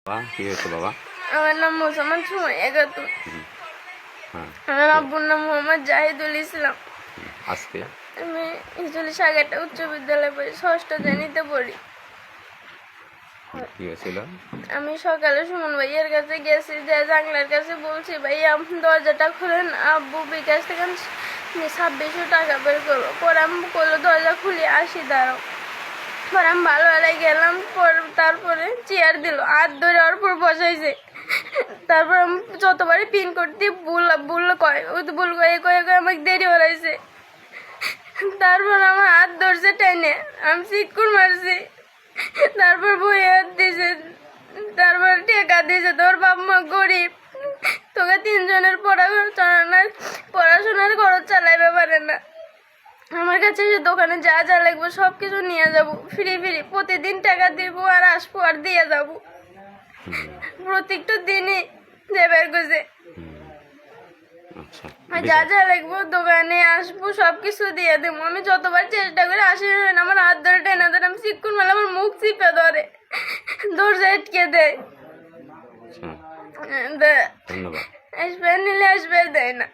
বাবা কি হয়েছে বাবা? আমার নাম মোসাম্মদ সুমাইয়া খাতুন। হ্যাঁ, আমার আব্বুর নাম মোহাম্মদ জাহিদুল ইসলাম। আজকে আমি ইজলি সাগেরটা উচ্চ বিদ্যালয়ে পড়ি, ষষ্ঠ শ্রেণীতে পড়ি। কি হয়েছিল? আমি সকালে সুমন ভাইয়ের কাছে গেছি, যে জানলার কাছে বলছি ভাইয়া দরজাটা খুলেন, আব্বু বিকাশ থেকে 2600 টাকা বের করবো। পরে আমি করলো দরজা খুলে আসি, দাঁড়াও। পরে আমি ভালো ভালোই গেলাম, তারপরে চেয়ার দিল, হাত ধরে ওর উপর বসাইছে। তারপর আমি যতবারই পিন করতে ভুল কয়, ওই তো ভুল কয়ে কয়ে কয়ে আমাকে দেরি হলাইছে। তারপর আমার হাত ধরছে টেনে, আমি চিৎকুর মারছি। তারপর বই হাত দিয়েছে, তারপর টেকা দিয়েছে, তোর বাপ মা গরিব, তোকে 3 জনের পড়াশোনার খরচ চালাইতে পারে না। আমার কাছে যে দোকানে যা যা লাগবে সব কিছু নিয়ে যাবো, ফ্রি প্রতিদিন টাকা দিব আর আসবো আর দিয়ে যাবো। প্রত্যেকটা দিনই যে বের করছে, আচ্ছা, যা যা লাগবে দোকানে আসবো সব কিছু দিয়ে দেবো। আমি যতবার চেষ্টা করে আসি না, আমার হাত ধরে টেনে ধরে আমি চিকুন মেলে আমার মুখ চিপে ধরে, দরজা আটকে দেয়। আচ্ছা, ধন্যবাদ। আসবে নিলে আসবে, দেয় না।